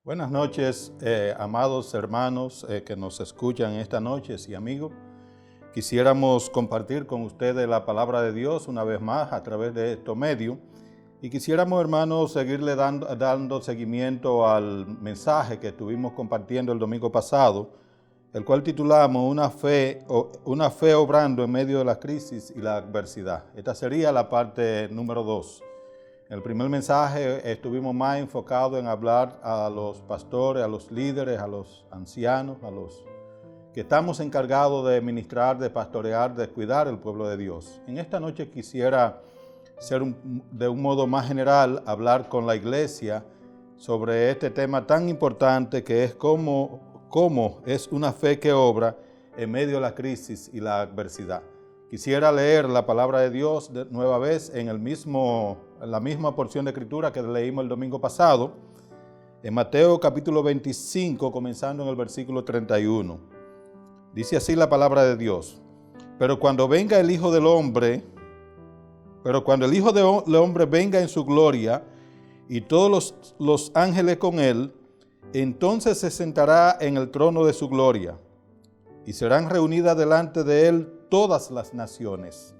Buenas noches, amados hermanos que nos escuchan esta noche y amigos. Quisiéramos compartir con ustedes la palabra de Dios una vez más a través de estos medios. Y quisiéramos, hermanos, seguirle dando seguimiento al mensaje que estuvimos compartiendo el domingo pasado, el cual titulamos Una fe obrando en medio de la crisis y la adversidad. Esta sería la parte número 2. En el primer mensaje estuvimos más enfocados en hablar a los pastores, a los líderes, a los ancianos, a los que estamos encargados de ministrar, de pastorear, de cuidar el pueblo de Dios. En esta noche quisiera de un modo más general hablar con la iglesia sobre este tema tan importante que es cómo es una fe que obra en medio de la crisis y la adversidad. Quisiera leer la palabra de Dios de nueva vez en la misma porción de escritura que leímos el domingo pasado, en Mateo capítulo 25, comenzando en el versículo 31. Dice así la palabra de Dios: Pero cuando el Hijo del Hombre venga en su gloria y todos los ángeles con él, entonces se sentará en el trono de su gloria y serán reunidas delante de él todas las naciones.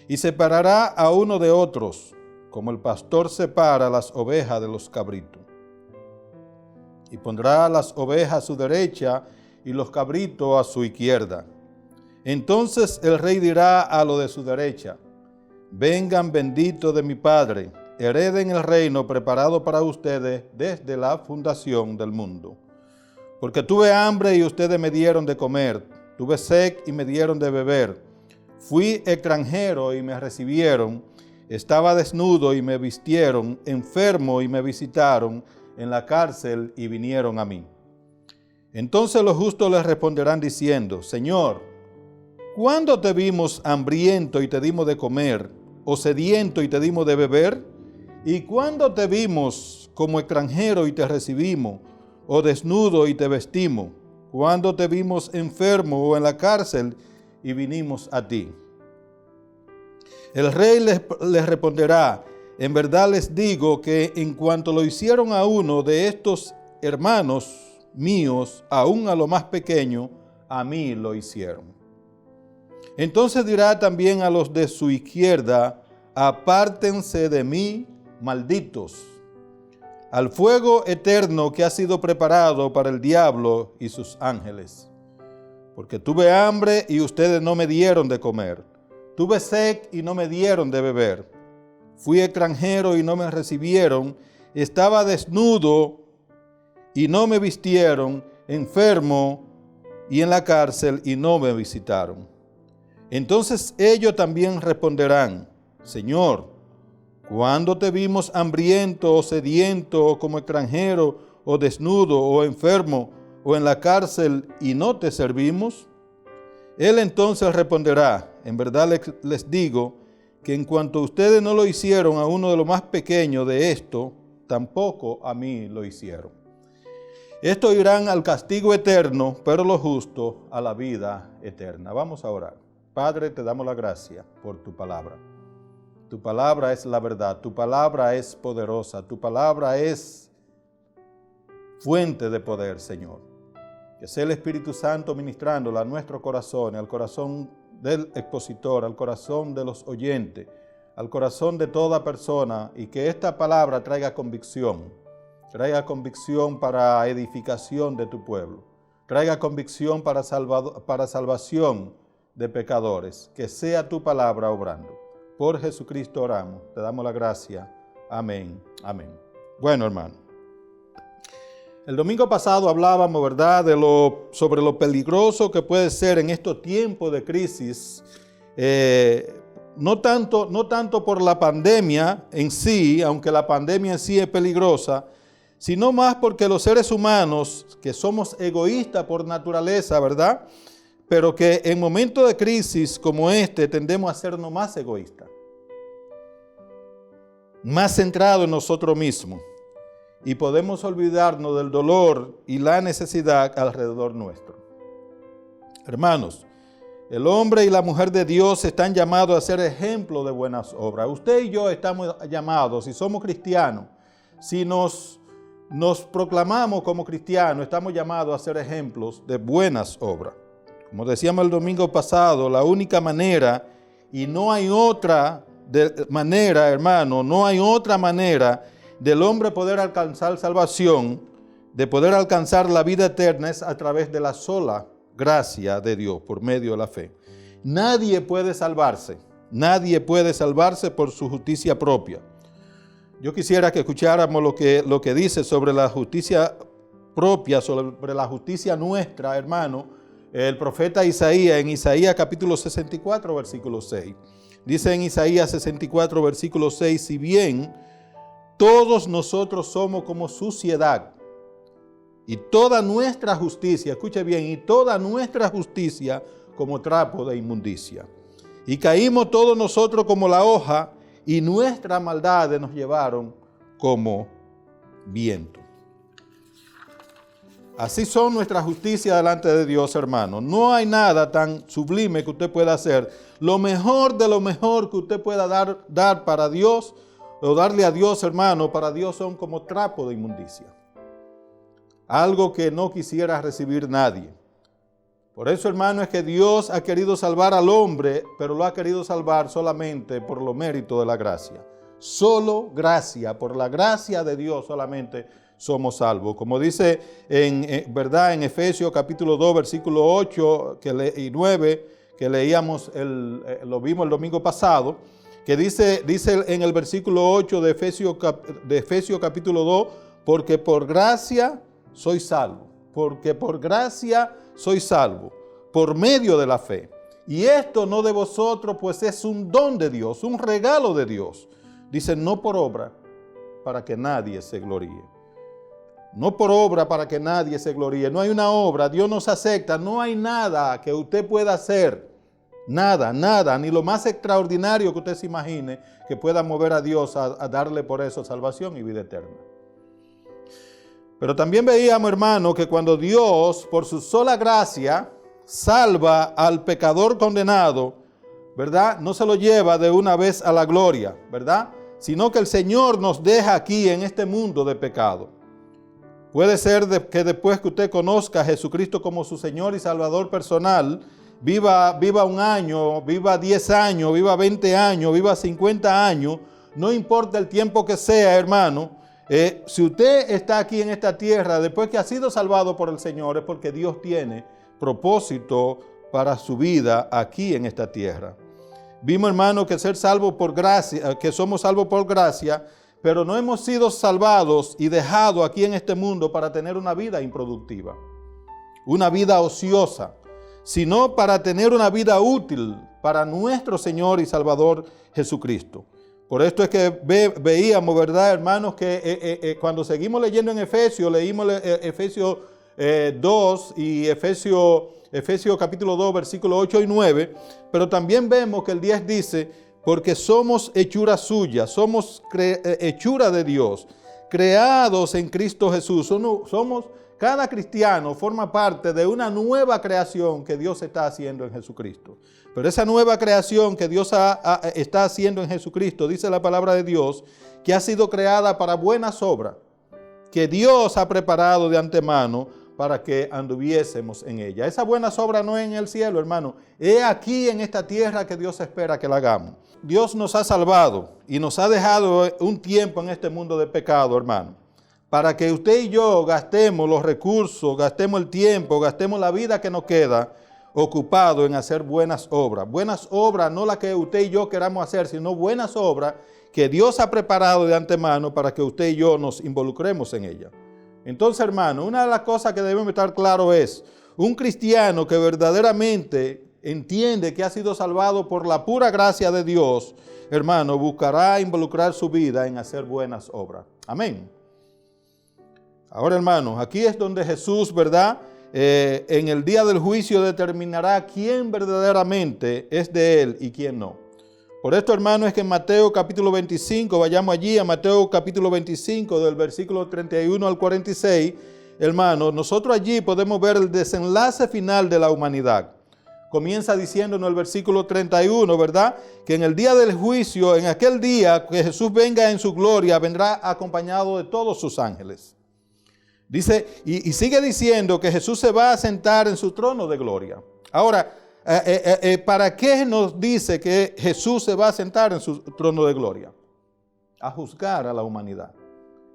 Y separará a uno de otros, como el pastor separa las ovejas de los cabritos. Y pondrá las ovejas a su derecha y los cabritos a su izquierda. Entonces el rey dirá a los de su derecha: Vengan benditos de mi Padre, hereden el reino preparado para ustedes desde la fundación del mundo. Porque tuve hambre y ustedes me dieron de comer, tuve sed y me dieron de beber, fui extranjero y me recibieron, estaba desnudo y me vistieron, enfermo y me visitaron, en la cárcel y vinieron a mí. Entonces los justos les responderán diciendo: Señor, ¿cuándo te vimos hambriento y te dimos de comer, o sediento y te dimos de beber? ¿Y cuándo te vimos como extranjero y te recibimos, o desnudo y te vestimos? ¿Cuándo te vimos enfermo o en la cárcel y vinimos a ti? El rey les responderá: En verdad les digo que en cuanto lo hicieron a uno de estos hermanos míos, aún a lo más pequeño, a mí lo hicieron. Entonces dirá también a los de su izquierda: Apártense de mí, malditos, al fuego eterno que ha sido preparado para el diablo y sus ángeles. Porque tuve hambre y ustedes no me dieron de comer, tuve sed y no me dieron de beber, fui extranjero y no me recibieron, estaba desnudo y no me vistieron, enfermo y en la cárcel y no me visitaron. Entonces ellos también responderán: Señor, ¿cuándo te vimos hambriento o sediento o como extranjero o desnudo o enfermo o en la cárcel y no te servimos? Él entonces responderá: En verdad les digo que en cuanto ustedes no lo hicieron a uno de los más pequeños de esto, tampoco a mí lo hicieron. Estos irán al castigo eterno, pero los justos a la vida eterna. Vamos a orar. Padre, te damos la gracia por tu palabra. Tu palabra es la verdad, tu palabra es poderosa, tu palabra es fuente de poder, Señor. Que sea el Espíritu Santo ministrándola a nuestro corazón, al corazón del expositor, al corazón de los oyentes, al corazón de toda persona, y que esta palabra traiga convicción para edificación de tu pueblo, traiga convicción para salvación de pecadores. Que sea tu palabra obrando. Por Jesucristo oramos, te damos la gracia. Amén, amén. Bueno, hermano, el domingo pasado hablábamos, ¿verdad?, sobre lo peligroso que puede ser en estos tiempos de crisis, no tanto por la pandemia en sí, aunque la pandemia en sí es peligrosa, sino más porque los seres humanos, que somos egoístas por naturaleza, ¿verdad?, pero que en momentos de crisis como este tendemos a sernos más egoístas, más centrados en nosotros mismos, y podemos olvidarnos del dolor y la necesidad alrededor nuestro. Hermanos, el hombre y la mujer de Dios están llamados a ser ejemplo de buenas obras. Usted y yo estamos llamados, si somos cristianos, si nos nos proclamamos como cristianos, estamos llamados a ser ejemplos de buenas obras. Como decíamos el domingo pasado, la única manera, y no hay otra manera, hermano, no hay otra manera del hombre poder alcanzar salvación, de poder alcanzar la vida eterna, es a través de la sola gracia de Dios, por medio de la fe. Nadie puede salvarse por su justicia propia. Yo quisiera que escucháramos lo que dice sobre la justicia propia, sobre la justicia nuestra, hermano, el profeta Isaías, en Isaías capítulo 64, versículo 6. Dice en Isaías 64, versículo 6, si bien todos nosotros somos como suciedad, y toda nuestra justicia, escuche bien, y toda nuestra justicia como trapo de inmundicia. Y caímos todos nosotros como la hoja, y nuestras maldades nos llevaron como viento. Así son nuestras justicias delante de Dios, hermano. No hay nada tan sublime que usted pueda hacer. Lo mejor de lo mejor que usted pueda dar para Dios, o darle a Dios, hermano, para Dios son como trapo de inmundicia. Algo que no quisiera recibir nadie. Por eso, hermano, es que Dios ha querido salvar al hombre, pero lo ha querido salvar solamente por los méritos de la gracia. Solo gracia, por la gracia de Dios solamente somos salvos. Como dice en Efesios capítulo 2, versículo 8 y 9, que leíamos, lo vimos el domingo pasado, que dice en el versículo 8 de Efesios capítulo 2, porque por gracia soy salvo. Porque por gracia soy salvo, por medio de la fe. Y esto no de vosotros, pues es un don de Dios, un regalo de Dios. Dice, no por obra, para que nadie se gloríe. No por obra para que nadie se gloríe. No hay una obra, Dios nos acepta. No hay nada que usted pueda hacer. Nada, ni lo más extraordinario que usted se imagine que pueda mover a Dios a darle por eso salvación y vida eterna. Pero también veíamos, hermano, que cuando Dios, por su sola gracia, salva al pecador condenado, ¿verdad? No se lo lleva de una vez a la gloria, ¿verdad? Sino que el Señor nos deja aquí en este mundo de pecado. Puede ser que después que usted conozca a Jesucristo como su Señor y Salvador personal, viva un año, viva 10 años, viva 20 años, viva 50 años, no importa el tiempo que sea, hermano. Si usted está aquí en esta tierra después que ha sido salvado por el Señor, es porque Dios tiene propósito para su vida aquí en esta tierra. Vimos, hermano, que ser salvo por gracia, que somos salvos por gracia, pero no hemos sido salvados y dejados aquí en este mundo para tener una vida improductiva, una vida ociosa, sino para tener una vida útil para nuestro Señor y Salvador Jesucristo. Por esto es que veíamos, ¿verdad, hermanos? Que cuando seguimos leyendo en Efesios, leímos Efesios 2 y Efesios capítulo 2, versículos 8 y 9, pero también vemos que el 10 dice, porque somos hechura suya, somos hechura de Dios, creados en Cristo Jesús. Cada cristiano forma parte de una nueva creación que Dios está haciendo en Jesucristo. Pero esa nueva creación que Dios está haciendo en Jesucristo, dice la palabra de Dios, que ha sido creada para buenas obras, que Dios ha preparado de antemano para que anduviésemos en ella. Esa buenas obras no es en el cielo, hermano. Es aquí en esta tierra que Dios espera que la hagamos. Dios nos ha salvado y nos ha dejado un tiempo en este mundo de pecado, hermano, para que usted y yo gastemos los recursos, gastemos el tiempo, gastemos la vida que nos queda ocupado en hacer buenas obras. Buenas obras, no las que usted y yo queramos hacer, sino buenas obras que Dios ha preparado de antemano para que usted y yo nos involucremos en ellas. Entonces, hermano, una de las cosas que debemos estar claro es, un cristiano que verdaderamente entiende que ha sido salvado por la pura gracia de Dios, hermano, buscará involucrar su vida en hacer buenas obras. Amén. Ahora, hermanos, aquí es donde Jesús, ¿verdad? En el día del juicio determinará quién verdaderamente es de Él y quién no. Por esto, hermano, es que en Mateo capítulo 25, vayamos allí a Mateo capítulo 25, del versículo 31 al 46, hermano, nosotros allí podemos ver el desenlace final de la humanidad. Comienza diciéndonos el versículo 31, ¿verdad? Que en el día del juicio, en aquel día que Jesús venga en su gloria, vendrá acompañado de todos sus ángeles. Dice, y sigue diciendo que Jesús se va a sentar en su trono de gloria. Ahora, ¿para qué nos dice que Jesús se va a sentar en su trono de gloria? A juzgar a la humanidad.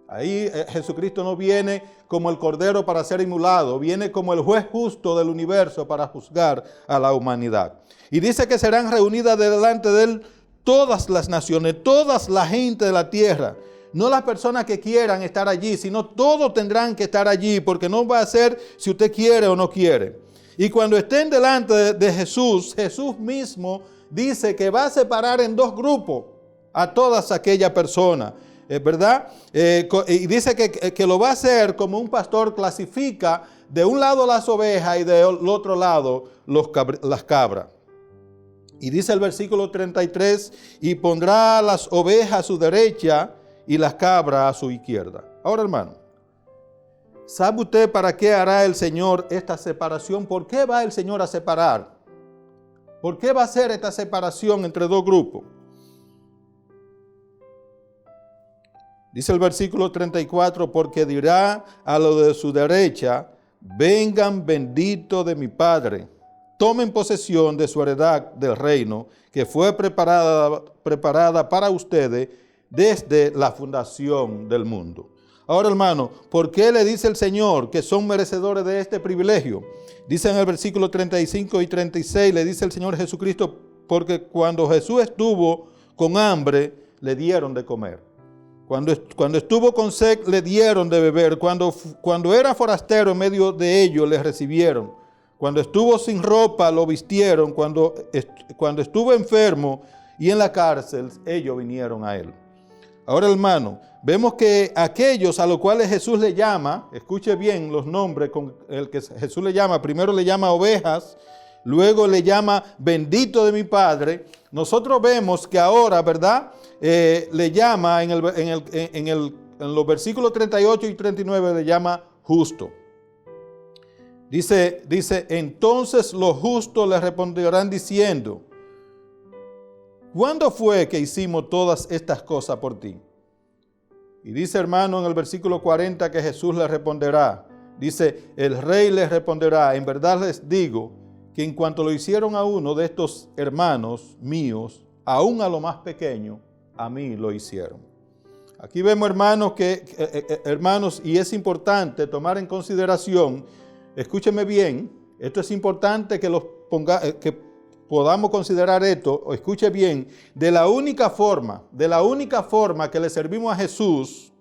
Ahí Jesucristo no viene como el cordero para ser inmolado, viene como el juez justo del universo para juzgar a la humanidad. Y dice que serán reunidas delante de él todas las naciones, todas la gente de la tierra. No las personas que quieran estar allí, sino todos tendrán que estar allí, porque no va a ser si usted quiere o no quiere. Y cuando estén delante de Jesús, Jesús mismo dice que va a separar en dos grupos a todas aquellas personas. ¿Verdad? Y dice que lo va a hacer como un pastor clasifica de un lado las ovejas y del otro lado las cabras. Y dice el versículo 33, y pondrá las ovejas a su derecha y las cabras a su izquierda. Ahora, hermano, ¿sabe usted para qué hará el Señor esta separación? ¿Por qué va el Señor a separar? ¿Por qué va a hacer esta separación entre dos grupos? Dice el versículo 34, porque dirá a los de su derecha, vengan benditos de mi Padre, tomen posesión de su heredad del reino, que fue preparada para ustedes desde la fundación del mundo. Ahora, hermano, ¿por qué le dice el Señor que son merecedores de este privilegio? Dice en el versículo 35 y 36, le dice el Señor Jesucristo, porque cuando Jesús estuvo con hambre, le dieron de comer. Cuando estuvo con sed, le dieron de beber. Cuando era forastero en medio de ellos, le recibieron. Cuando estuvo sin ropa, lo vistieron. Cuando estuvo enfermo y en la cárcel, ellos vinieron a él. Ahora, hermano, vemos que aquellos a los cuales Jesús le llama, escuche bien los nombres con el que Jesús le llama, primero le llama ovejas, luego le llama bendito de mi Padre. Nosotros vemos que ahora, ¿verdad? Le llama en los versículos 38 y 39 le llama justo. Dice, entonces los justos le responderán diciendo, ¿cuándo fue que hicimos todas estas cosas por ti? Y dice, hermano, en el versículo 40 que Jesús le responderá. Dice, el rey les responderá, en verdad les digo que en cuanto lo hicieron a uno de estos hermanos míos, aún a lo más pequeño, a mí lo hicieron. Aquí vemos, hermanos, hermanos, y es importante tomar en consideración, escúcheme bien, esto es importante que podamos considerar esto, o escuche bien, de la única forma que le servimos a Jesús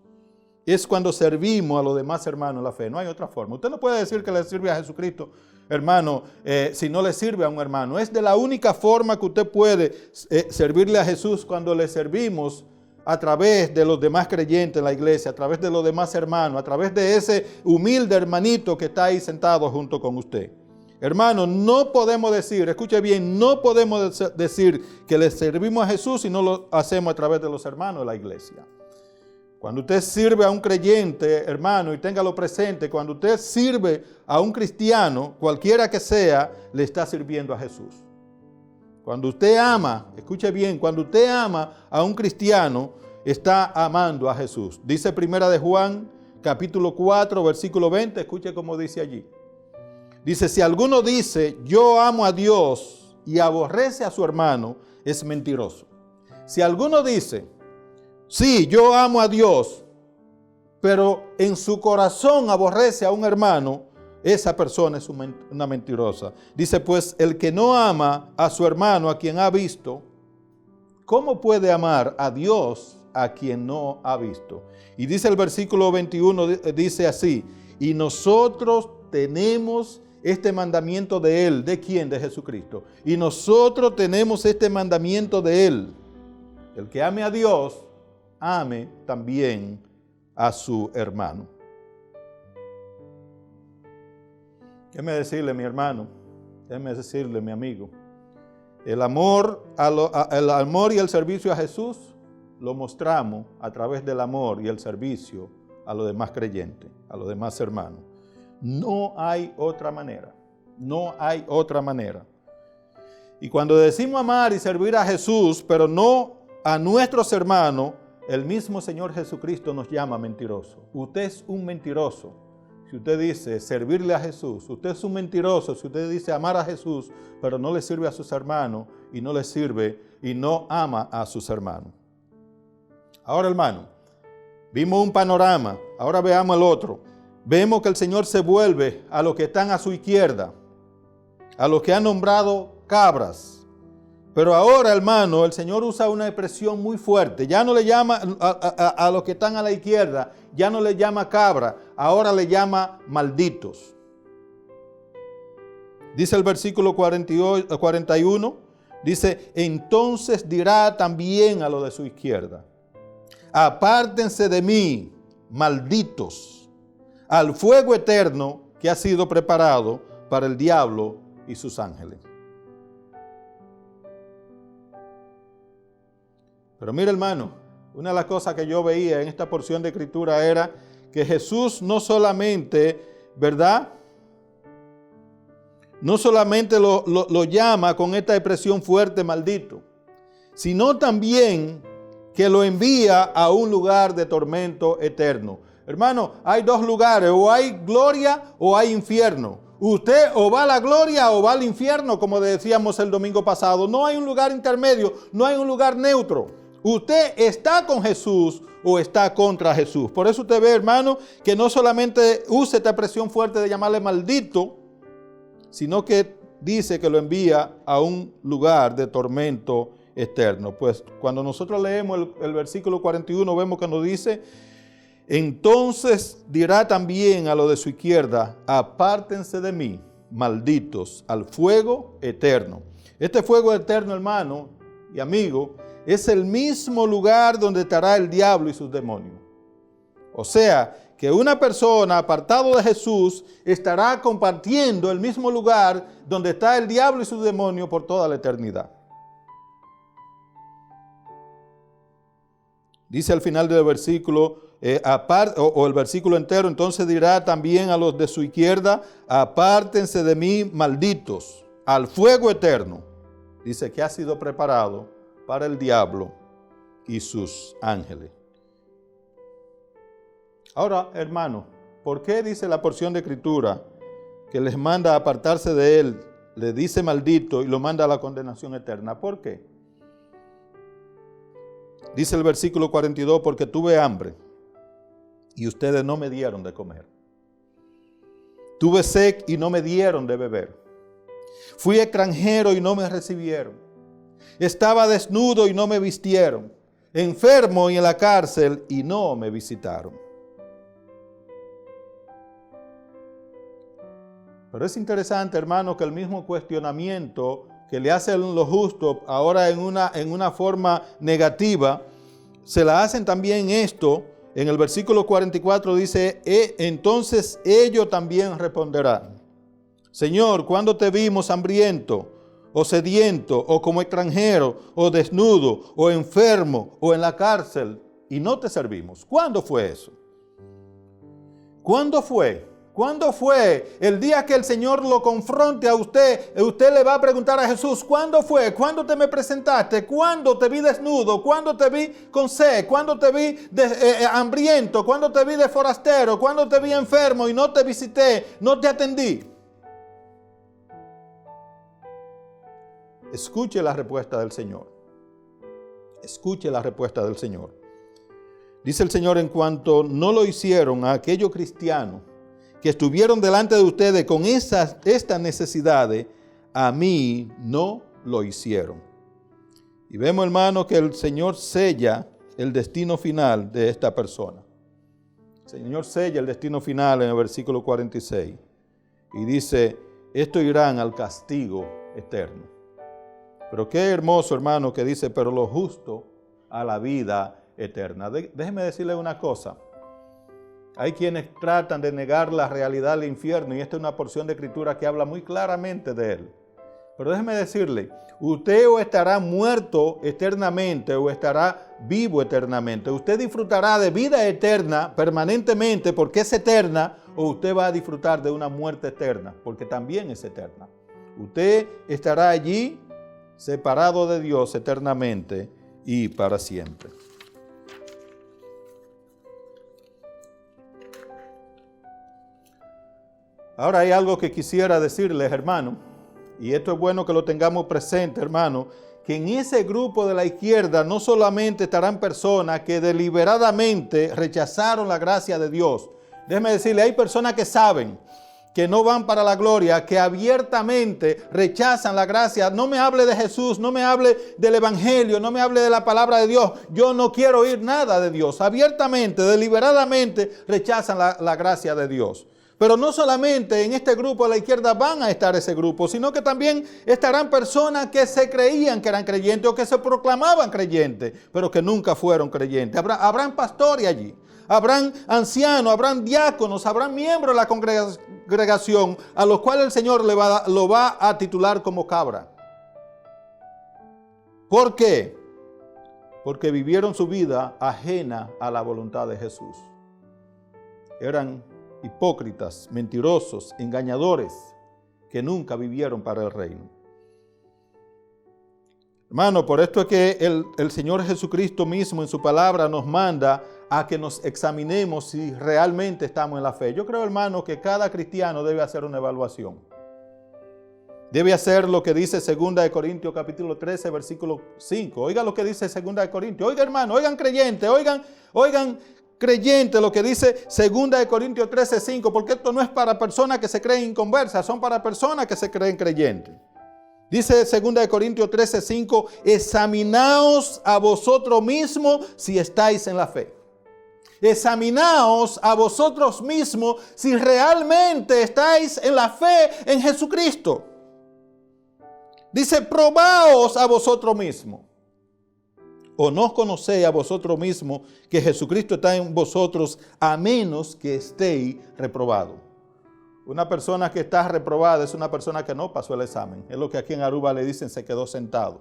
es cuando servimos a los demás hermanos en la fe. No hay otra forma. Usted no puede decir que le sirve a Jesucristo, hermano, si no le sirve a un hermano. Es de la única forma que usted puede servirle a Jesús cuando le servimos a través de los demás creyentes en la iglesia, a través de los demás hermanos, a través de ese humilde hermanito que está ahí sentado junto con usted. Hermano, no podemos decir, escuche bien, no podemos decir que le servimos a Jesús si no lo hacemos a través de los hermanos de la iglesia. Cuando usted sirve a un creyente, hermano, y téngalo presente, cuando usted sirve a un cristiano, cualquiera que sea, le está sirviendo a Jesús. Cuando usted ama, escuche bien, cuando usted ama a un cristiano, está amando a Jesús. Dice Primera de Juan, capítulo 4, versículo 20, escuche cómo dice allí. Dice, si alguno dice, yo amo a Dios y aborrece a su hermano, es mentiroso. Si alguno dice, sí, yo amo a Dios, pero en su corazón aborrece a un hermano, esa persona es una mentirosa. Dice, pues el que no ama a su hermano, a quien ha visto, ¿cómo puede amar a Dios a quien no ha visto? Y dice el versículo 21, dice así, y nosotros tenemos este mandamiento de Él. ¿De quién? De Jesucristo. Y nosotros tenemos este mandamiento de Él. El que ame a Dios, ame también a su hermano. Déjeme decirle, mi hermano, déjeme decirle, mi amigo, el amor y el servicio a Jesús lo mostramos a través del amor y el servicio a los demás creyentes, a los demás hermanos. No hay otra manera, no hay otra manera. Y cuando decimos amar y servir a Jesús, pero no a nuestros hermanos, el mismo Señor Jesucristo nos llama mentiroso. Usted es un mentiroso. si usted dice servirle a Jesús. Usted es un mentiroso si usted dice amar a Jesús, pero no le sirve a sus hermanos y no le sirve y no ama a sus hermanos. Ahora, hermano, vimos un panorama, ahora veamos el otro. Vemos que el Señor se vuelve a los que están a su izquierda, a los que han nombrado cabras. Pero ahora, hermano, el Señor usa una expresión muy fuerte. Ya no le llama a los que están a la izquierda, ya no le llama cabra, ahora le llama malditos. Dice el versículo 41, dice, entonces dirá también a los de su izquierda, apártense de mí, malditos, al fuego eterno que ha sido preparado para el diablo y sus ángeles. Pero mira, hermano, una de las cosas que yo veía en esta porción de escritura era que Jesús no solamente, ¿verdad? No solamente lo llama con esta expresión fuerte, maldito, sino también que lo envía a un lugar de tormento eterno. Hermano, hay dos lugares, o hay gloria o hay infierno. Usted o va a la gloria o va al infierno, como decíamos el domingo pasado. No hay un lugar intermedio, no hay un lugar neutro. Usted está con Jesús o está contra Jesús. Por eso usted ve, hermano, que no solamente usa esta expresión fuerte de llamarle maldito, sino que dice que lo envía a un lugar de tormento eterno. Pues cuando nosotros leemos el versículo 41, vemos que nos dice, entonces dirá también a los de su izquierda, apártense de mí, malditos, al fuego eterno. Este fuego eterno, hermano y amigo, es el mismo lugar donde estará el diablo y sus demonios. O sea, que una persona apartado de Jesús estará compartiendo el mismo lugar donde está el diablo y sus demonios por toda la eternidad. Dice al final del versículo, o el versículo entero, entonces dirá también a los de su izquierda, apártense de mí, malditos, al fuego eterno. Dice que ha sido preparado para el diablo y sus ángeles. Ahora, hermano, ¿por qué dice la porción de escritura que les manda a apartarse de él, le dice maldito y lo manda a la condenación eterna? ¿Por qué? Dice el versículo 42, porque tuve hambre y ustedes no me dieron de comer. Tuve sed y no me dieron de beber. Fui extranjero y no me recibieron. Estaba desnudo y no me vistieron. Enfermo y en la cárcel y no me visitaron. Pero es interesante, hermano, que el mismo cuestionamiento que le hacen los justos ahora en una forma negativa, se la hacen también esto. En el versículo 44 dice, entonces ellos también responderán, Señor, ¿cuándo te vimos hambriento o sediento o como extranjero o desnudo o enfermo o en la cárcel y no te servimos? ¿Cuándo fue eso? ¿Cuándo fue? ¿Cuándo fue el día que el Señor lo confronte a usted? Usted le va a preguntar a Jesús, ¿cuándo fue? ¿Cuándo te me presentaste? ¿Cuándo te vi desnudo? ¿Cuándo te vi con sed? ¿Cuándo te vi hambriento? ¿Cuándo te vi de forastero? ¿Cuándo te vi enfermo y no te visité? ¿No te atendí? Escuche la respuesta del Señor. Escuche la respuesta del Señor. Dice el Señor, en cuanto no lo hicieron a aquellos cristianos que estuvieron delante de ustedes con estas necesidades, a mí no lo hicieron. Y vemos, hermano, que el Señor sella el destino final de esta persona. El Señor sella el destino final en el versículo 46. Y dice, estos irán al castigo eterno. Pero qué hermoso, hermano, que dice, pero los justos a la vida eterna. Déjeme decirle una cosa. Hay quienes tratan de negar la realidad del infierno y esta es una porción de escritura que habla muy claramente de él. Pero déjeme decirle, usted o estará muerto eternamente o estará vivo eternamente. Usted disfrutará de vida eterna permanentemente porque es eterna, o usted va a disfrutar de una muerte eterna porque también es eterna. Usted estará allí separado de Dios eternamente y para siempre. Ahora hay algo que quisiera decirles, hermano, y esto es bueno que lo tengamos presente, hermano, que en ese grupo de la izquierda no solamente estarán personas que deliberadamente rechazaron la gracia de Dios. Déjeme decirle, hay personas que saben que no van para la gloria, que abiertamente rechazan la gracia. No me hable de Jesús, no me hable del Evangelio, no me hable de la palabra de Dios. Yo no quiero oír nada de Dios. Abiertamente, deliberadamente rechazan la gracia de Dios. Pero no solamente en este grupo de la izquierda van a estar ese grupo, sino que también estarán personas que se creían que eran creyentes o que se proclamaban creyentes, pero que nunca fueron creyentes. Habrán pastores allí, habrán ancianos, habrán diáconos, habrán miembros de la congregación a los cuales el Señor lo va a titular como cabra. ¿Por qué? Porque vivieron su vida ajena a la voluntad de Jesús. Eran hipócritas, mentirosos, engañadores, que nunca vivieron para el reino. Hermano, por esto es que el Señor Jesucristo mismo en su palabra nos manda a que nos examinemos si realmente estamos en la fe. Yo creo, hermano, que cada cristiano debe hacer una evaluación. Debe hacer lo que dice 2 Corintios capítulo 13, versículo 5. Oiga lo que dice 2 Corintios. Oiga, hermano, oigan creyentes, oigan creyente, lo que dice 2 Corintios 13, 5, porque esto no es para personas que se creen inconversas, son para personas que se creen creyentes. Dice 2 Corintios 13, 5, examinaos a vosotros mismos si estáis en la fe. Examinaos a vosotros mismos si realmente estáis en la fe en Jesucristo. Dice, probaos a vosotros mismos. ¿O no conocéis a vosotros mismos que Jesucristo está en vosotros a menos que estéis reprobados? Una persona que está reprobada es una persona que no pasó el examen. Es lo que aquí en Aruba le dicen, se quedó sentado.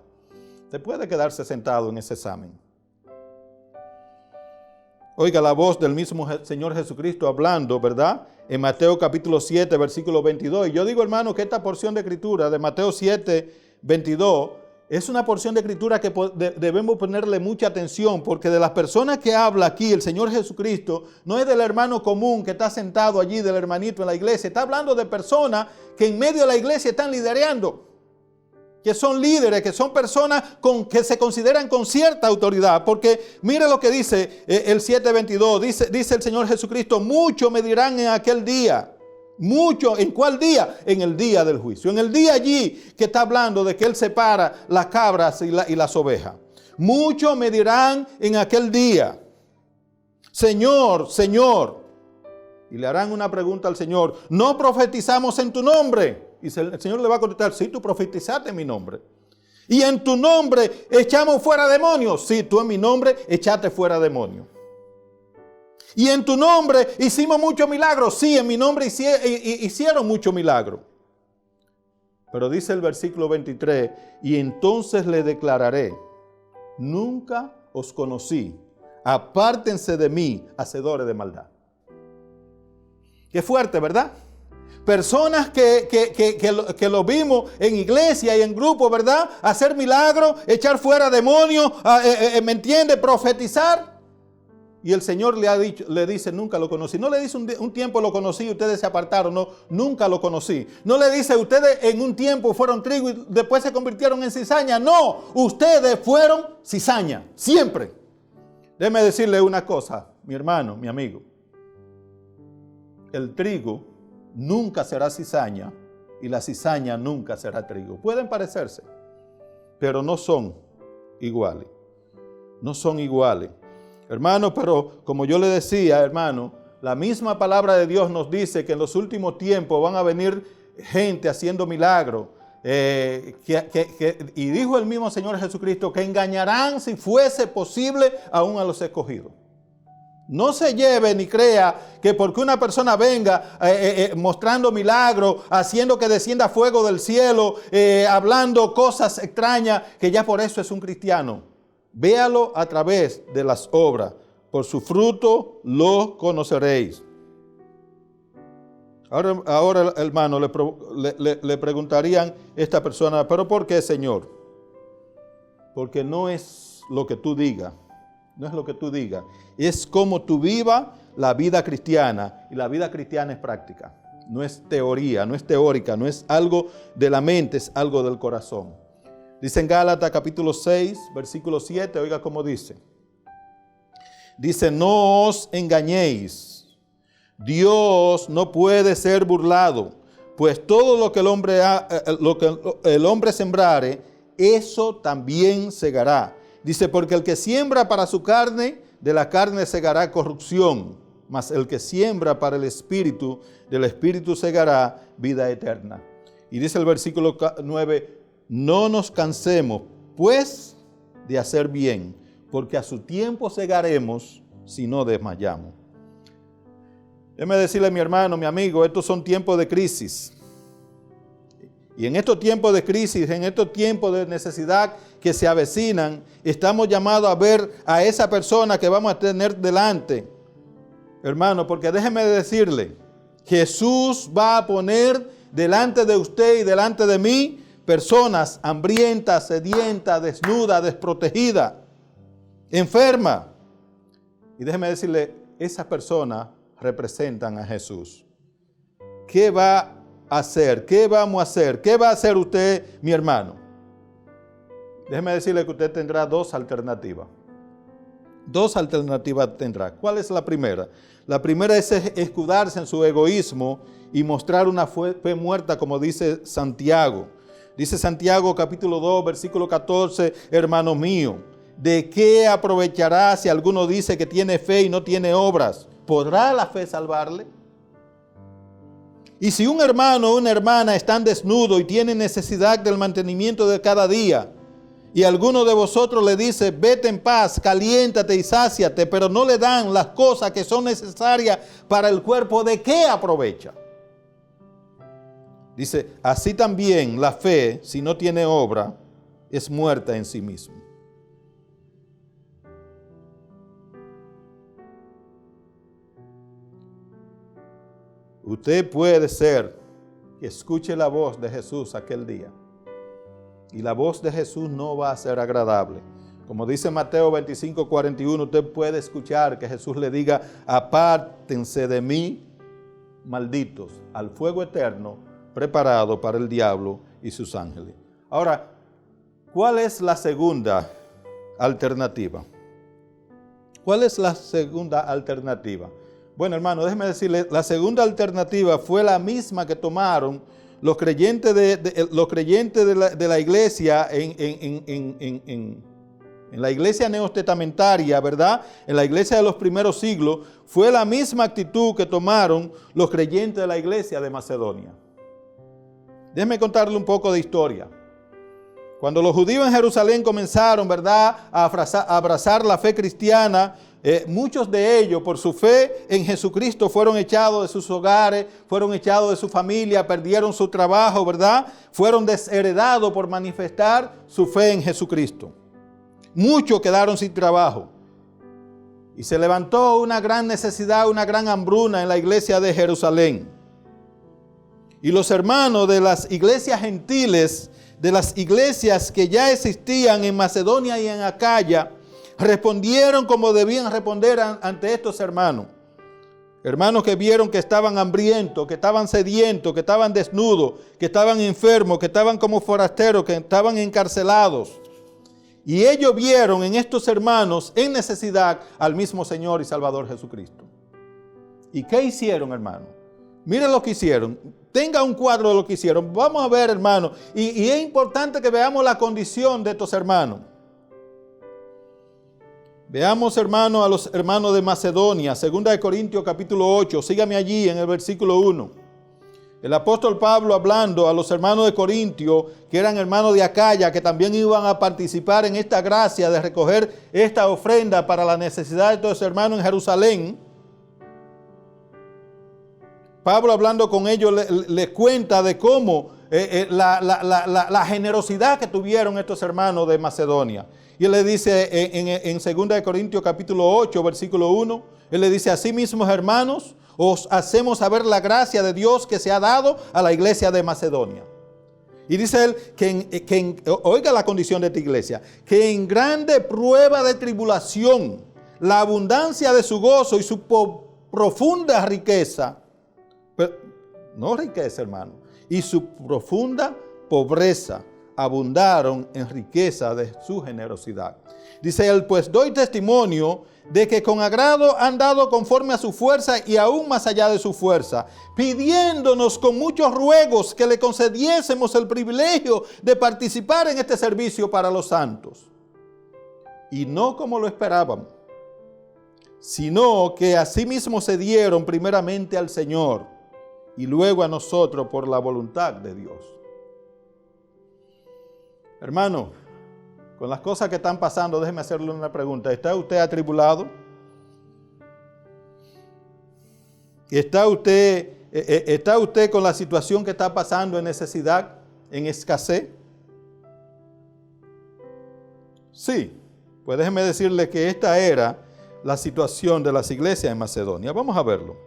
Se puede quedarse sentado en ese examen. Oiga la voz del mismo Señor Jesucristo hablando, ¿verdad? En Mateo capítulo 7, versículo 22. Y yo digo, hermano, que esta porción de escritura de Mateo 7, 22... es una porción de escritura que debemos ponerle mucha atención, porque de las personas que habla aquí el Señor Jesucristo no es del hermano común que está sentado allí, del hermanito en la iglesia. Está hablando de personas que en medio de la iglesia están liderando, que son líderes, que son personas que se consideran con cierta autoridad. Porque mire lo que dice el 7:22, dice el Señor Jesucristo, muchos me dirán en aquel día. Mucho, ¿en cuál día? En el día del juicio. En el día allí que está hablando de que Él separa las cabras y las ovejas. Muchos me dirán en aquel día, Señor, Señor. Y le harán una pregunta al Señor, ¿no profetizamos en tu nombre? Y el Señor le va a contestar, sí, tú profetizaste en mi nombre. Y en tu nombre echamos fuera demonios. Sí, tú en mi nombre echaste fuera demonios. Y en tu nombre hicimos muchos milagros. Sí, en mi nombre hicieron muchos milagros. Pero dice el versículo 23, y entonces le declararé, nunca os conocí, apártense de mí, hacedores de maldad. Qué fuerte, ¿verdad? Personas que lo vimos en iglesia y en grupo, ¿verdad? Hacer milagros, echar fuera demonios, ¿me entiende? Profetizar. Y el Señor le dice, nunca lo conocí. No le dice un tiempo lo conocí y ustedes se apartaron. No, nunca lo conocí. No le dice, ustedes en un tiempo fueron trigo y después se convirtieron en cizaña. No, ustedes fueron cizaña, siempre. Déjeme decirle una cosa, mi hermano, mi amigo. El trigo nunca será cizaña y la cizaña nunca será trigo. Pueden parecerse, pero no son iguales. No son iguales. Hermano, pero como yo le decía, hermano, la misma palabra de Dios nos dice que en los últimos tiempos van a venir gente haciendo milagros. Y dijo el mismo Señor Jesucristo que engañarán, si fuese posible, aún a los escogidos. No se lleve ni crea que porque una persona venga mostrando milagros, haciendo que descienda fuego del cielo, hablando cosas extrañas, que ya por eso es un cristiano. Véalo a través de las obras. Por su fruto lo conoceréis. Ahora hermano, le preguntarían a esta persona, ¿pero por qué, Señor? Porque no es lo que tú digas. No es lo que tú digas. Es como tú vivas la vida cristiana. Y la vida cristiana es práctica. No es teoría, no es teórica, no es algo de la mente, es algo del corazón. Dice en Gálatas capítulo 6, versículo 7, oiga cómo dice. Dice, no os engañéis, Dios no puede ser burlado, pues todo lo que el hombre sembrare, eso también segará. Dice, porque el que siembra para su carne, de la carne segará corrupción, mas el que siembra para el Espíritu, del Espíritu segará vida eterna. Y dice el versículo 9, no nos cansemos, pues, de hacer bien, porque a su tiempo segaremos si no desmayamos. Déjeme decirle a mi hermano, mi amigo, estos son tiempos de crisis. Y en estos tiempos de crisis, en estos tiempos de necesidad que se avecinan, estamos llamados a ver a esa persona que vamos a tener delante. Hermano, porque déjeme decirle, Jesús va a poner delante de usted y delante de mí personas hambrientas, sedientas, desnudas, desprotegidas, enfermas. Y déjeme decirle, esas personas representan a Jesús. ¿Qué va a hacer? ¿Qué vamos a hacer? ¿Qué va a hacer usted, mi hermano? Déjeme decirle que usted tendrá dos alternativas. Dos alternativas tendrá. ¿Cuál es la primera? La primera es escudarse en su egoísmo y mostrar una fe muerta, como dice Santiago. Dice Santiago capítulo 2, versículo 14, hermano mío, ¿de qué aprovechará si alguno dice que tiene fe y no tiene obras? ¿Podrá la fe salvarle? Y si un hermano o una hermana están desnudos y tienen necesidad del mantenimiento de cada día, y alguno de vosotros le dice, vete en paz, caliéntate y sáciate, pero no le dan las cosas que son necesarias para el cuerpo, ¿de qué aprovecha? Dice, así también la fe, si no tiene obra, es muerta en sí misma. Usted puede ser que escuche la voz de Jesús aquel día. Y la voz de Jesús no va a ser agradable. Como dice Mateo 25, 41, usted puede escuchar que Jesús le diga, apártense de mí, malditos, al fuego eterno preparado para el diablo y sus ángeles. Ahora, ¿cuál es la segunda alternativa? ¿Cuál es la segunda alternativa? Bueno, hermano, déjeme decirle, la segunda alternativa fue la misma que tomaron los creyentes de la iglesia en la iglesia neotestamentaria, ¿verdad? En la iglesia de los primeros siglos, fue la misma actitud que tomaron los creyentes de la iglesia de Macedonia. Déjeme contarle un poco de historia. Cuando los judíos en Jerusalén comenzaron, ¿verdad?, a abrazar la fe cristiana, muchos de ellos, por su fe en Jesucristo, fueron echados de sus hogares, fueron echados de su familia, perdieron su trabajo, ¿verdad? Fueron desheredados por manifestar su fe en Jesucristo. Muchos quedaron sin trabajo. Y se levantó una gran necesidad, una gran hambruna en la iglesia de Jerusalén. Y los hermanos de las iglesias gentiles, de las iglesias que ya existían en Macedonia y en Acaya, respondieron como debían responder ante estos hermanos. Hermanos que vieron que estaban hambrientos, que estaban sedientos, que estaban desnudos, que estaban enfermos, que estaban como forasteros, que estaban encarcelados. Y ellos vieron en estos hermanos en necesidad al mismo Señor y Salvador Jesucristo. ¿Y qué hicieron, hermano? Miren lo que hicieron. Tenga un cuadro de lo que hicieron. Vamos a ver, hermano. Y es importante que veamos la condición de estos hermanos. Veamos, hermano, a los hermanos de Macedonia. 2 Corintios capítulo 8. Sígame allí en el versículo 1. El apóstol Pablo hablando a los hermanos de Corintio, que eran hermanos de Acaya, que también iban a participar en esta gracia de recoger esta ofrenda para la necesidad de estos hermanos en Jerusalén. Pablo hablando con ellos les cuenta de cómo la generosidad que tuvieron estos hermanos de Macedonia. Y él le dice en 2 Corintios capítulo 8, versículo 1, él le dice, así mismos hermanos, os hacemos saber la gracia de Dios que se ha dado a la iglesia de Macedonia. Y dice él, oiga la condición de esta iglesia, que en grande prueba de tribulación, la abundancia de su gozo y su profunda riqueza, no riqueza, hermano, y su profunda pobreza abundaron en riqueza de su generosidad. Dice él, pues doy testimonio de que con agrado han dado conforme a su fuerza y aún más allá de su fuerza, pidiéndonos con muchos ruegos que le concediésemos el privilegio de participar en este servicio para los santos. Y no como lo esperaban, sino que asimismo se dieron primeramente al Señor y luego a nosotros por la voluntad de Dios. Hermano, con las cosas que están pasando, déjeme hacerle una pregunta. ¿Está usted atribulado? ¿Está usted con la situación que está pasando en necesidad, en escasez? Sí, pues déjeme decirle que esta era la situación de las iglesias en Macedonia. Vamos a verlo.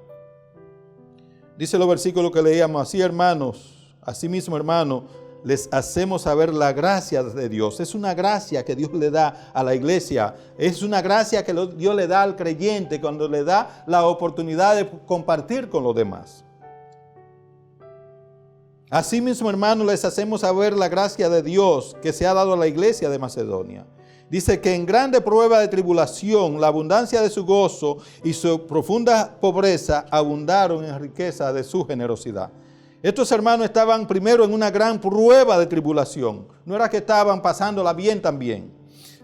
Dice los versículos que leíamos, así hermanos, asimismo hermanos, les hacemos saber la gracia de Dios. Es una gracia que Dios le da a la iglesia. Es una gracia que Dios le da al creyente cuando le da la oportunidad de compartir con los demás. Asimismo, hermanos, les hacemos saber la gracia de Dios que se ha dado a la iglesia de Macedonia. Dice que en grande prueba de tribulación, la abundancia de su gozo y su profunda pobreza abundaron en riqueza de su generosidad. Estos hermanos estaban primero en una gran prueba de tribulación. No era que estaban pasándola bien también.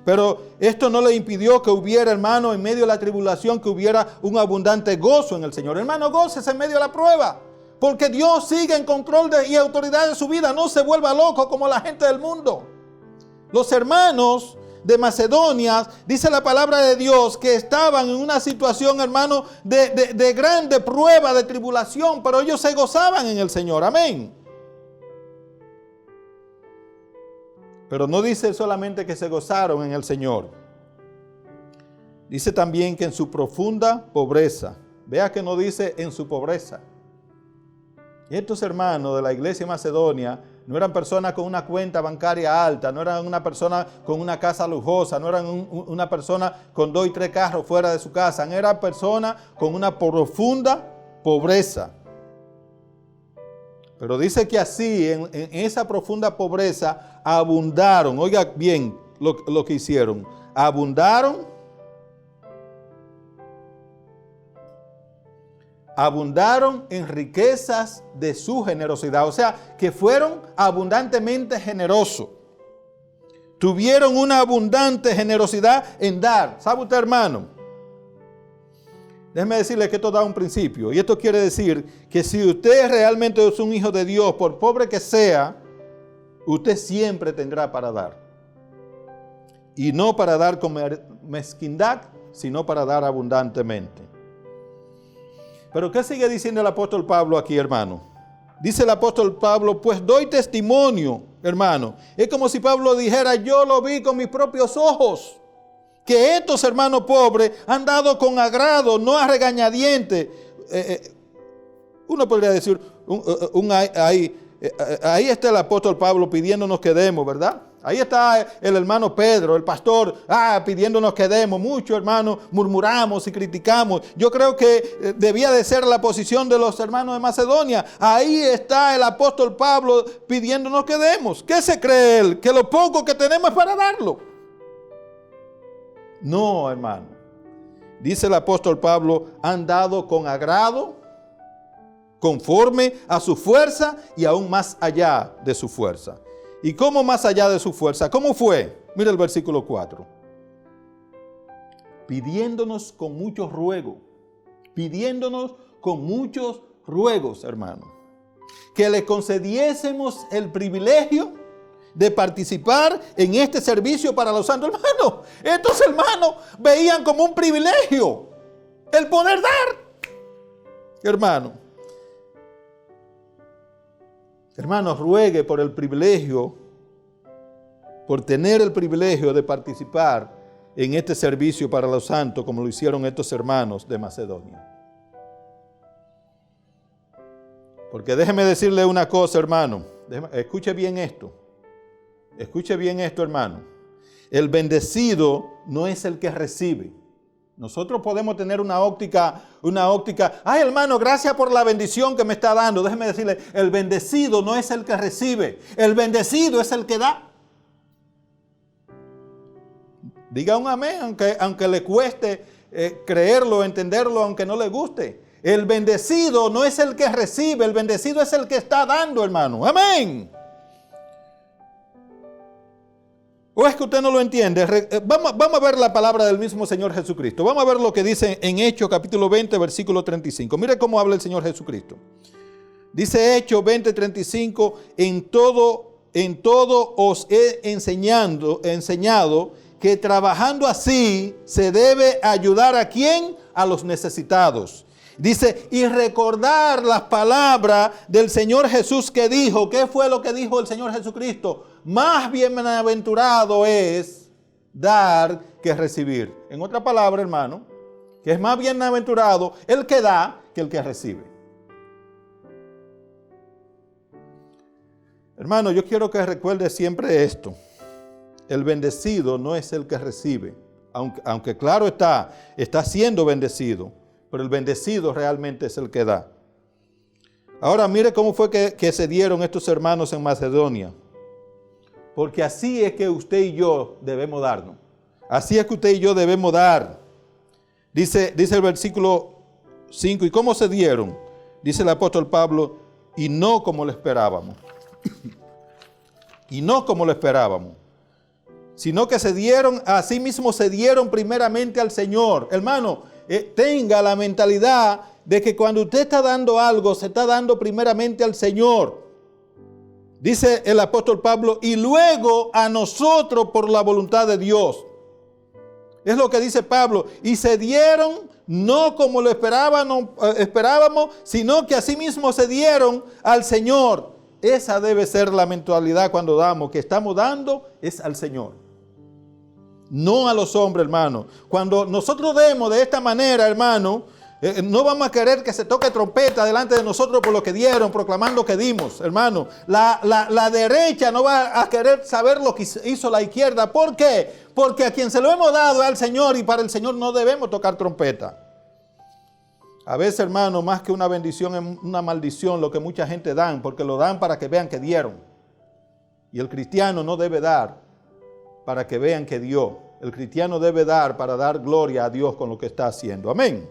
Pero esto no le impidió que hubiera, hermano, en medio de la tribulación, que hubiera un abundante gozo en el Señor. Hermano, gócese en medio de la prueba. Porque Dios sigue en control y autoridad de su vida. No se vuelva loco como la gente del mundo. Los hermanos de Macedonia, dice la palabra de Dios, que estaban en una situación, hermano, de grande prueba, de tribulación, pero ellos se gozaban en el Señor. Amén. Pero no dice solamente que se gozaron en el Señor. Dice también que en su profunda pobreza. Vea que no dice en su pobreza. Y estos hermanos de la iglesia de Macedonia no eran personas con una cuenta bancaria alta, no eran una persona con una casa lujosa, no eran una persona con 2 y 3 carros fuera de su casa, eran personas con una profunda pobreza. Pero dice que así, en esa profunda pobreza, abundaron. Oiga bien lo que hicieron. Abundaron en riquezas de su generosidad. O sea, que fueron abundantemente generosos. Tuvieron una abundante generosidad en dar. ¿Sabe usted, hermano? Déjeme decirle que esto da un principio. Y esto quiere decir que si usted realmente es un hijo de Dios, por pobre que sea, usted siempre tendrá para dar. Y no para dar con mezquindad, sino para dar abundantemente. Pero ¿qué sigue diciendo el apóstol Pablo aquí, hermano? Dice el apóstol Pablo, pues doy testimonio, hermano. Es como si Pablo dijera, yo lo vi con mis propios ojos, que estos hermanos pobres han dado con agrado, no a regañadientes. Uno podría decir, ahí está el apóstol Pablo pidiéndonos que demos, ¿verdad? Ahí está el hermano Pedro, el pastor, pidiéndonos que demos. Muchos hermanos murmuramos y criticamos. Yo creo que debía de ser la posición de los hermanos de Macedonia. Ahí está el apóstol Pablo pidiéndonos que demos. ¿Qué se cree él? Que lo poco que tenemos es para darlo. No, hermano. Dice el apóstol Pablo, han dado con agrado, conforme a su fuerza y aún más allá de su fuerza. ¿Y cómo más allá de su fuerza? ¿Cómo fue? Mira el versículo 4. Pidiéndonos con muchos ruegos. Pidiéndonos con muchos ruegos, hermano. Que le concediésemos el privilegio de participar en este servicio para los santos. Hermanos, estos hermanos veían como un privilegio el poder dar. Hermanos, ruegue por el privilegio, por tener el privilegio de participar en este servicio para los santos, como lo hicieron estos hermanos de Macedonia. Porque déjeme decirle una cosa, hermano. Escuche bien esto. Escuche bien esto, hermano. El bendecido no es el que recibe. Nosotros podemos tener una óptica, ay hermano, gracias por la bendición que me está dando. Déjeme decirle, el bendecido no es el que recibe, el bendecido es el que da. Diga un amén, aunque le cueste creerlo, entenderlo, aunque no le guste. El bendecido no es el que recibe, el bendecido es el que está dando, hermano. Amén. ¿O es que usted no lo entiende? Vamos a ver la palabra del mismo Señor Jesucristo. Vamos a ver lo que dice en Hechos capítulo 20, versículo 35. Mire cómo habla el Señor Jesucristo. Dice Hechos 20, 35, en todo os he enseñado que trabajando así se debe ayudar ¿a quién? A los necesitados. Dice, y recordar las palabras del Señor Jesús que dijo. ¿Qué fue lo que dijo el Señor Jesucristo? Más bienaventurado es dar que recibir. En otra palabra, hermano, que es más bienaventurado el que da que el que recibe. Hermano, yo quiero que recuerde siempre esto. El bendecido no es el que recibe. Aunque claro está siendo bendecido. Pero el bendecido realmente es el que da. Ahora mire cómo fue que se dieron estos hermanos en Macedonia. Porque así es que usted y yo debemos darnos. Así es que usted y yo debemos dar. Dice el versículo 5. ¿Y cómo se dieron? Dice el apóstol Pablo, y no como lo esperábamos. Y no como lo esperábamos. Sino que así mismo se dieron primeramente al Señor. Hermano, tenga la mentalidad de que cuando usted está dando algo, se está dando primeramente al Señor. Dice el apóstol Pablo, y luego a nosotros por la voluntad de Dios. Es lo que dice Pablo. Y se dieron no como lo esperábamos, sino que así mismo se dieron al Señor. Esa debe ser la mentalidad cuando damos, que estamos dando es al Señor. No a los hombres, hermano. Cuando nosotros demos de esta manera, hermano, no vamos a querer que se toque trompeta delante de nosotros por lo que dieron, proclamando que dimos, hermano. La derecha no va a querer saber lo que hizo la izquierda. ¿Por qué? Porque a quien se lo hemos dado es al Señor y para el Señor no debemos tocar trompeta. A veces, hermano, más que una bendición es una maldición lo que mucha gente dan, porque lo dan para que vean que dieron. Y el cristiano no debe dar para que vean que dio. El cristiano debe dar para dar gloria a Dios con lo que está haciendo. Amén.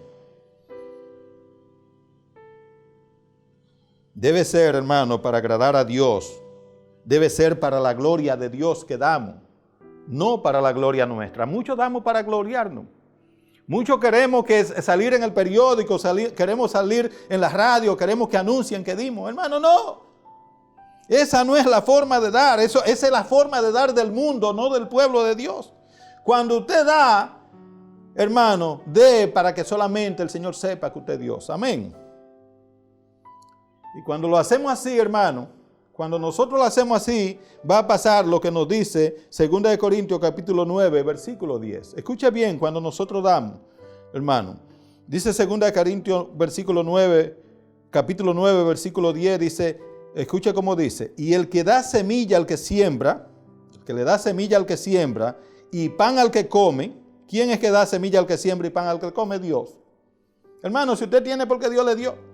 Debe ser, hermano, para agradar a Dios. Debe ser para la gloria de Dios que damos, no para la gloria nuestra. Muchos damos para gloriarnos. Muchos queremos salir en el periódico, queremos salir en la radio, queremos que anuncien que dimos. Hermano, no. Esa no es la forma de dar. Esa es la forma de dar del mundo, no del pueblo de Dios. Cuando usted da, hermano, dé para que solamente el Señor sepa que usted es Dios. Amén. Y cuando lo hacemos así, hermano, cuando nosotros lo hacemos así, va a pasar lo que nos dice 2 Corintios capítulo 9, versículo 10. Escuche bien cuando nosotros damos, hermano. Dice 2 Corintios capítulo 9, versículo 10, dice, escuche cómo dice, y el que da semilla al que siembra, el que le da semilla al que siembra y pan al que come, ¿quién es que da semilla al que siembra y pan al que come? Dios. Hermano, si usted tiene porque Dios le dio.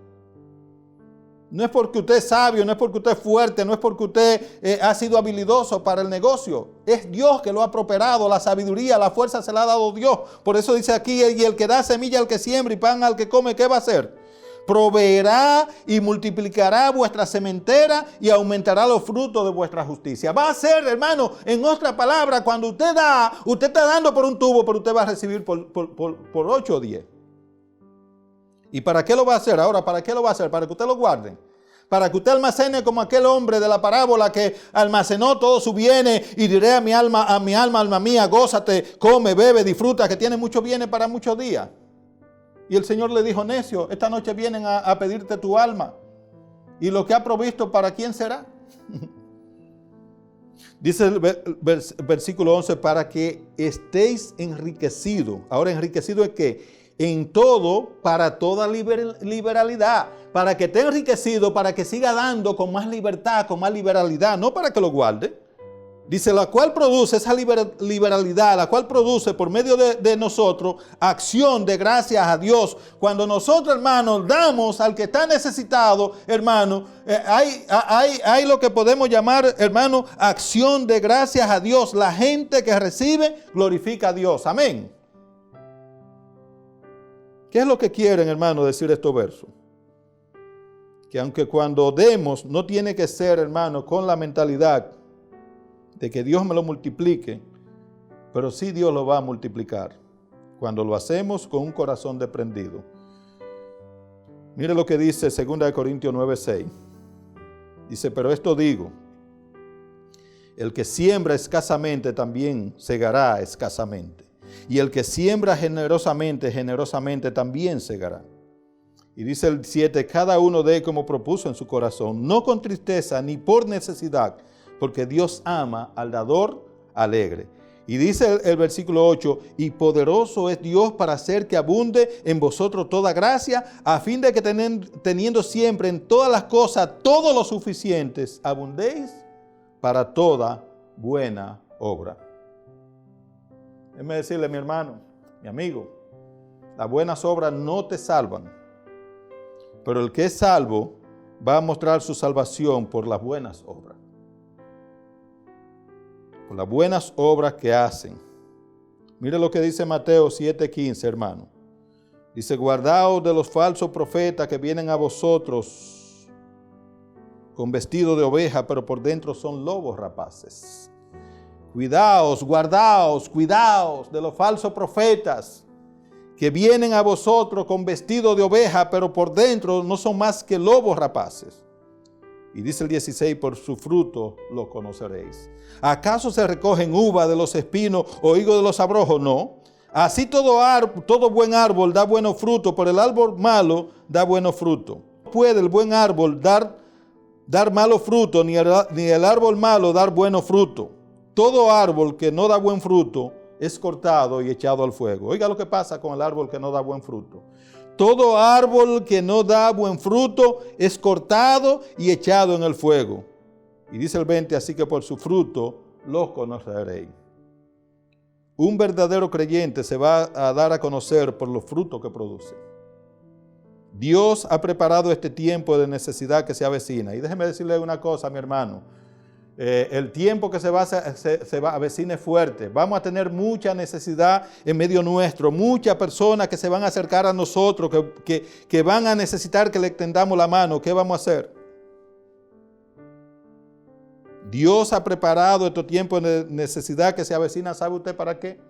No es porque usted es sabio, no es porque usted es fuerte, no es porque usted ha sido habilidoso para el negocio. Es Dios que lo ha prosperado, la sabiduría, la fuerza se la ha dado Dios. Por eso dice aquí, y el que da semilla al que siembra y pan al que come, ¿qué va a hacer? Proveerá y multiplicará vuestra sementera y aumentará los frutos de vuestra justicia. Va a ser, hermano, en otra palabra, cuando usted da, usted está dando por un tubo, pero usted va a recibir por 8 o 10. ¿Y para qué lo va a hacer? Ahora, ¿para qué lo va a hacer? Para que usted lo guarde. Para que usted almacene como aquel hombre de la parábola que almacenó todos sus bienes y diré a mi alma mía, gózate, come, bebe, disfruta, que tiene muchos bienes para muchos días. Y el Señor le dijo, necio, esta noche vienen a pedirte tu alma. Y lo que ha provisto, ¿para quién será? Dice el versículo 11, para que estéis enriquecidos. Ahora, enriquecido es que en todo, para toda liberalidad, para que esté enriquecido, para que siga dando con más libertad, con más liberalidad, no para que lo guarde. Dice, la cual produce esa liberalidad, la cual produce por medio de nosotros acción de gracias a Dios. Cuando nosotros, hermanos, damos al que está necesitado, hermano, hay lo que podemos llamar, hermano, acción de gracias a Dios. La gente que recibe glorifica a Dios. Amén. ¿Qué es lo que quieren, hermano, decir estos versos? Que aunque cuando demos, no tiene que ser, hermano, con la mentalidad de que Dios me lo multiplique, pero sí Dios lo va a multiplicar cuando lo hacemos con un corazón desprendido. Mire lo que dice 2 Corintios 9:6. Dice, pero esto digo, el que siembra escasamente también segará escasamente, y el que siembra generosamente, generosamente también segará. Y dice el 7, cada uno dé como propuso en su corazón, no con tristeza ni por necesidad, porque Dios ama al dador alegre. Y dice el versículo 8, y poderoso es Dios para hacer que abunde en vosotros toda gracia, a fin de que teniendo siempre en todas las cosas todo lo suficientes, abundéis para toda buena obra. Déjeme decirle, mi hermano, mi amigo, las buenas obras no te salvan, pero el que es salvo va a mostrar su salvación por las buenas obras. Por las buenas obras que hacen. Mire lo que dice Mateo 7:15, hermano. Dice, guardaos de los falsos profetas que vienen a vosotros con vestido de oveja, pero por dentro son lobos rapaces. Cuidaos, guardaos, cuidaos de los falsos profetas que vienen a vosotros con vestido de oveja, pero por dentro no son más que lobos rapaces. Y dice el 16, por su fruto lo conoceréis. ¿Acaso se recogen uvas de los espinos o higos de los abrojos? No. Así todo buen árbol da buenos frutos, pero el árbol malo da buenos frutos. No puede el buen árbol dar malos frutos, ni el árbol malo dar buenos frutos. Todo árbol que no da buen fruto es cortado y echado al fuego. Oiga lo que pasa con el árbol que no da buen fruto. Todo árbol que no da buen fruto es cortado y echado en el fuego. Y dice el 20, así que por su fruto los conoceréis. Un verdadero creyente se va a dar a conocer por los frutos que produce. Dios ha preparado este tiempo de necesidad que se avecina. Y déjeme decirle una cosa, mi hermano. El tiempo que se va a avecina es fuerte. Vamos a tener mucha necesidad en medio nuestro. Muchas personas que se van a acercar a nosotros, que van a necesitar que le extendamos la mano. ¿Qué vamos a hacer? Dios ha preparado estos tiempos de necesidad que se avecina. ¿Sabe usted para qué?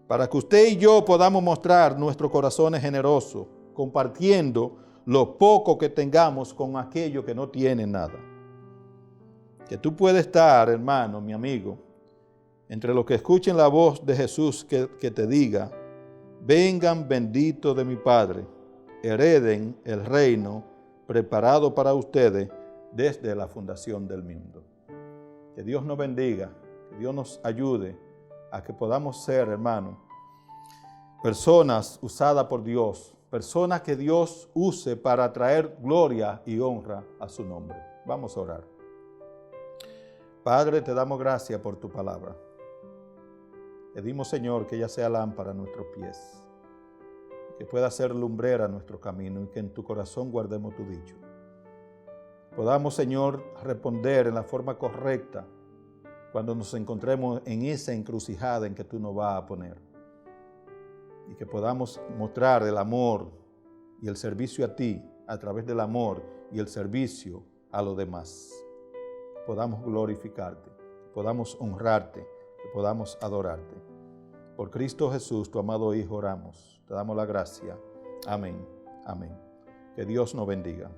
Para que usted y yo podamos mostrar nuestros corazones generosos, compartiendo lo poco que tengamos con aquellos que no tienen nada. Que tú puedes estar, hermano, mi amigo, entre los que escuchen la voz de Jesús que te diga, vengan benditos de mi Padre, hereden el reino preparado para ustedes desde la fundación del mundo. Que Dios nos bendiga, que Dios nos ayude a que podamos ser, hermano, personas usadas por Dios, personas que Dios use para traer gloria y honra a su nombre. Vamos a orar. Padre, te damos gracias por tu palabra. Pedimos, Señor, que ella sea lámpara a nuestros pies, que pueda ser lumbrera a nuestro camino y que en tu corazón guardemos tu dicho. Podamos, Señor, responder en la forma correcta cuando nos encontremos en esa encrucijada en que tú nos vas a poner. Y que podamos mostrar el amor y el servicio a ti a través del amor y el servicio a los demás. Podamos glorificarte, podamos honrarte, que podamos adorarte. Por Cristo Jesús, tu amado Hijo, oramos. Te damos la gracia. Amén. Amén. Que Dios nos bendiga.